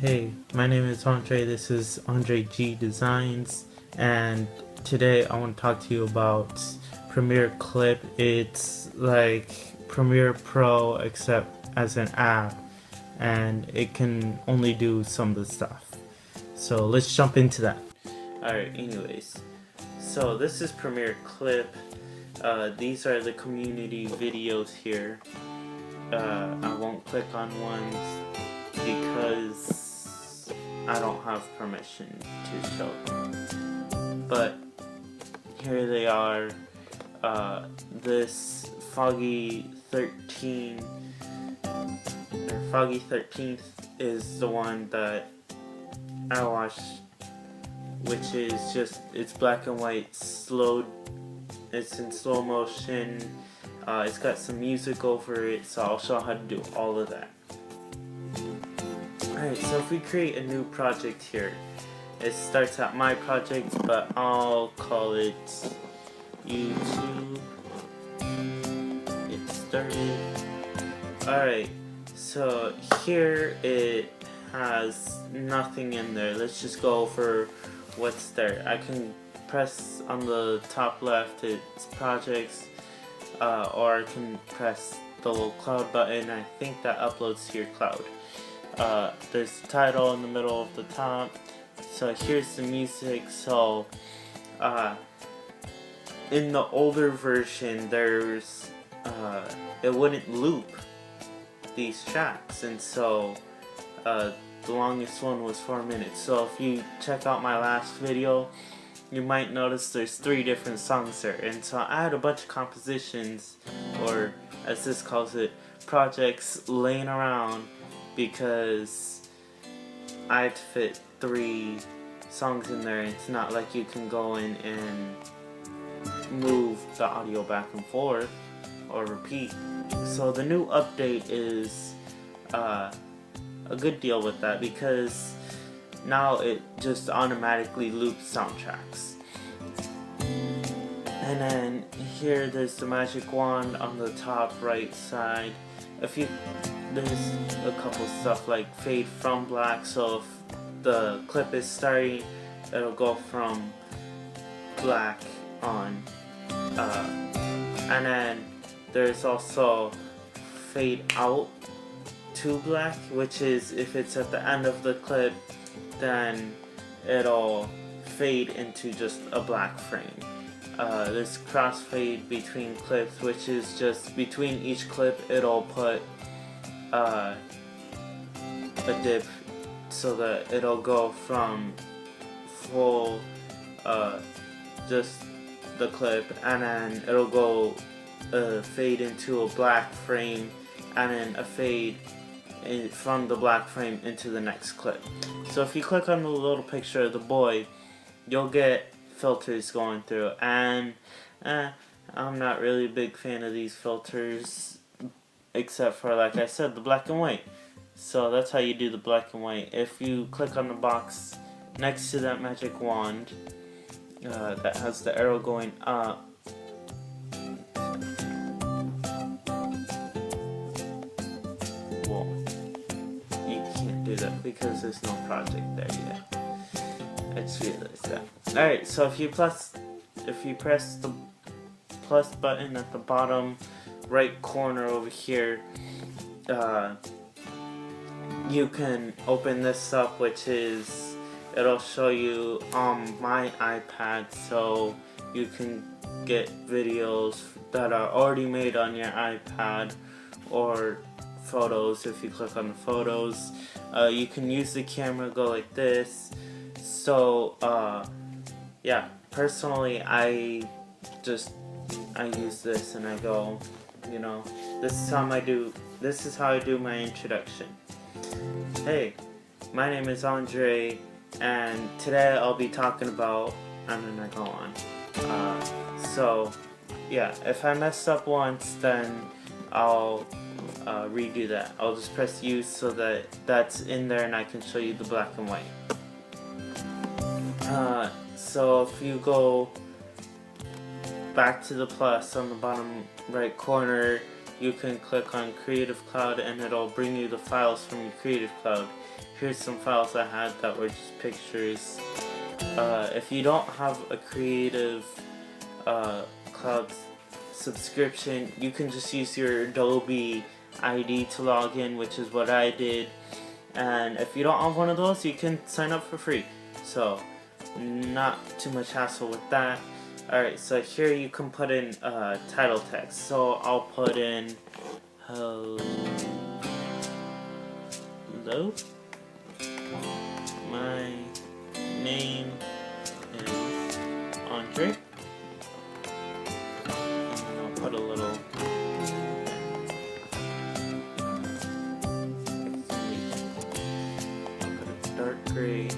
Hey, my name is Andre. This is Andre G Designs, and today I want to talk to you about Premiere Clip. It's like Premiere Pro except as an app, and it can only do some of the stuff. So let's jump into that. Alright, anyways, so this is Premiere Clip. These are the community videos here. I won't click on ones because I don't have permission to show them. But here they are. This Foggy 13 or Foggy 13th is the one that I watched, which is just, it's black and white, slowed, it's in slow motion. It's got some music over it, so I'll show how to do all of that. Alright, so if we create a new project here, it starts at my project, but I'll call it YouTube. Get started. Alright, so here it has nothing in there. Let's just go over what's there. I can press on the top left, it's projects, or I can press the little cloud button. I think that uploads to your cloud. There's the title in the middle of the top. So here's the music. So in the older version, there's it wouldn't loop these tracks, and so the longest one was 4 minutes. So if you check out my last video, you might notice there's 3 different songs there. And so I had a bunch of compositions, or as this calls it, projects laying around, because I had to fit 3 songs in there. It's not like you can go in and move the audio back and forth or repeat. So the new update is a good deal with that, because now it just automatically loops soundtracks. And then here there's the magic wand on the top right side. There's a couple stuff like fade from black, so if the clip is starting, it'll go from black on. And then there's also fade out to black, which is if it's at the end of the clip, then it'll fade into just a black frame. There's crossfade between clips, which is just between each clip it'll put a dip so that it'll go from full just the clip, and then it'll go fade into a black frame, and then a fade from the black frame into the next clip. So if you click on the little picture of the boy, you'll get filters going through, and I'm not really a big fan of these filters, except for, like I said, the black and white. So that's how you do the black and white. If you click on the box next to that magic wand that has the arrow going up, well, you can't do that because there's no project there yet. I just realized that. Alright, so if you press the plus button at the bottom right corner over here, you can open this up, which is, it'll show you on my iPad, so you can get videos that are already made on your iPad, or photos if you click on the photos. You can use the camera, go like this. So yeah, personally I use this and I go, you know, this is how I do my introduction. Hey, my name is Andre, and today I'll be talking about, and then I go on. So yeah, if I messed up once, then I'll redo that. I'll just press use so that that's in there and I can show you the black and white. So if you go back to the plus on the bottom right corner, you can click on Creative Cloud and it'll bring you the files from your Creative Cloud. Here's some files I had that were just pictures. If you don't have a Creative Cloud subscription, you can just use your Adobe ID to log in, which is what I did. And if you don't have one of those, you can sign up for free. So not too much hassle with that. Alright, so here you can put in title text. So I'll put in hello. My name is Andre. And I'll put a little dark gray,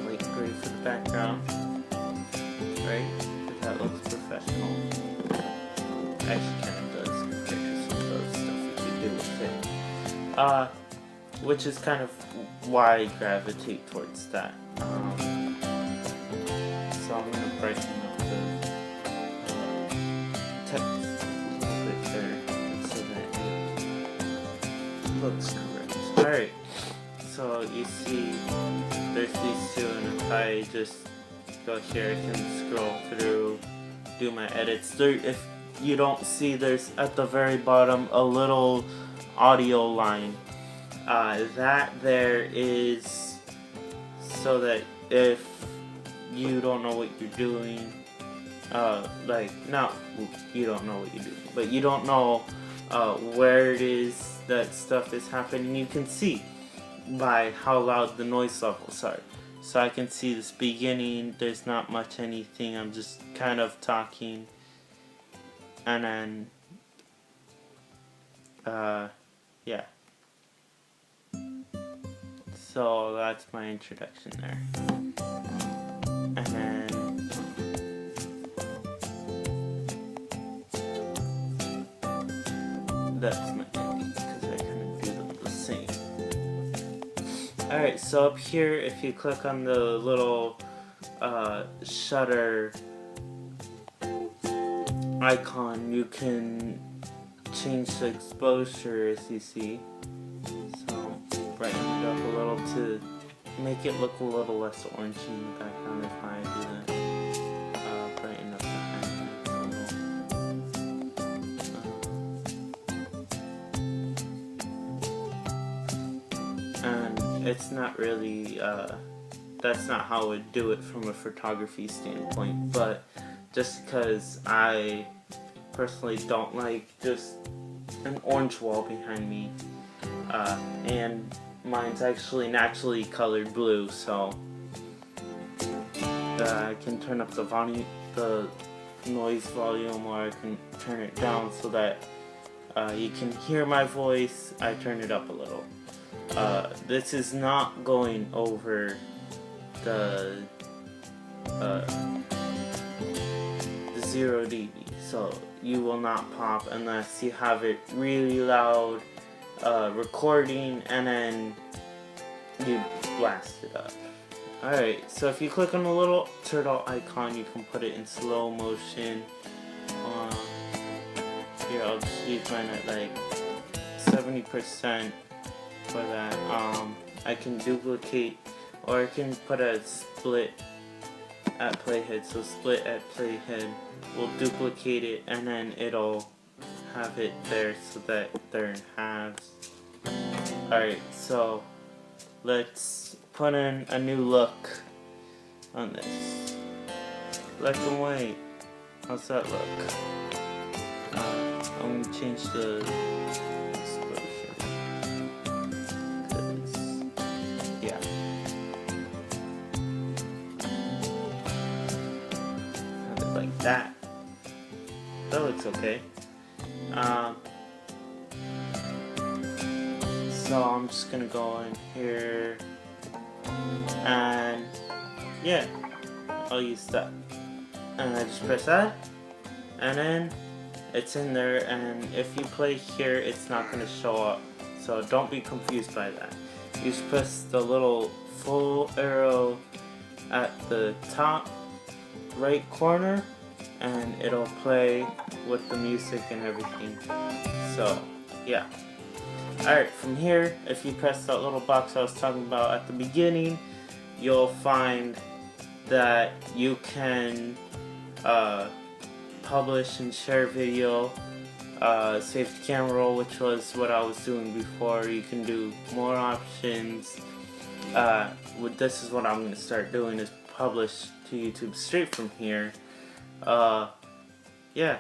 light gray for the background, right? Because that looks professional. Actually, kind of does compared to some of those stuff you could do with it. Which is kind of why I gravitate towards that. So I'm gonna brighten up the text a little bit there so that it looks correct. Alright. So you see there's these two, and if I just go here I can scroll through, do my edits. There, if you don't see, there's at the very bottom a little audio line. That there is so that if you don't know what you're doing, like, not you don't know what you're doing, but you don't know where it is that stuff is happening, you can see by how loud the noise levels are. So I can see this beginning, there's not much anything, I'm just kind of talking, and then yeah. So that's my introduction there. And then that's my ending, because I kind of do them the same. Alright, so up here, if you click on the little shutter icon, you can change the exposure, as you see. So brighten it up a little to make it look a little less orange in the background if I do that. Brighten up the highlights a little. And it's not really, that's not how I would do it from a photography standpoint, but just because I personally don't like just an orange wall behind me, and mine's actually naturally colored blue, so I can turn up the volume, the noise volume, or I can turn it down so that you can hear my voice. I turn it up a little. This is not going over the 0 dB, so you will not pop unless you have it really loud recording and then you blast it up. Alright, so if you click on the little turtle icon, you can put it in slow motion. Here, I'll just leave mine at like 70% for that. I can duplicate, or I can put a split at playhead. So split at playhead will duplicate it, and then it'll have it there so that they're in halves. Alright, so let's put in a new look on this. Black and white. How's that look? I'm gonna change the exposure. Yeah. Have it like that. That looks okay. So I'm just gonna go in here, and yeah, I'll use that. And I just press that, and then it's in there, and if you play here, it's not gonna show up. So don't be confused by that. You just press the little full arrow at the top right corner, and it'll play with the music and everything. So yeah. Alright, from here, if you press that little box I was talking about at the beginning, you'll find that you can publish and share video, save the camera roll, which was what I was doing before. You can do more options. This is what I'm going to start doing, is publish to YouTube straight from here. Yeah.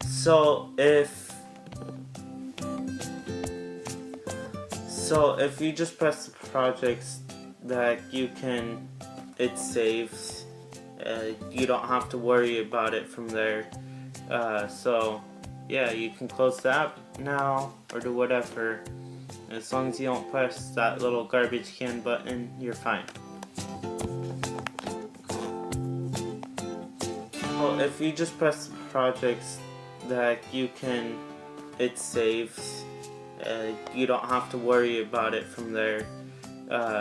So if you just press the projects that it saves, you don't have to worry about it from there. So yeah, you can close the app now or do whatever. As long as you don't press that little garbage can button, you're fine. Well, if you just press the projects that it saves, you don't have to worry about it from there.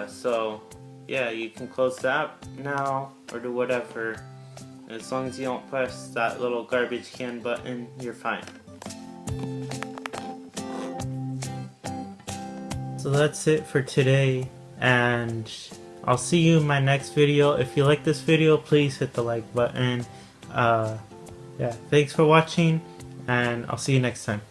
So yeah, you can close the app now or do whatever. As long as you don't press that little garbage can button, you're fine. So that's it for today, and I'll see you in my next video. If you like this video, please hit the like button. Yeah, thanks for watching, and I'll see you next time.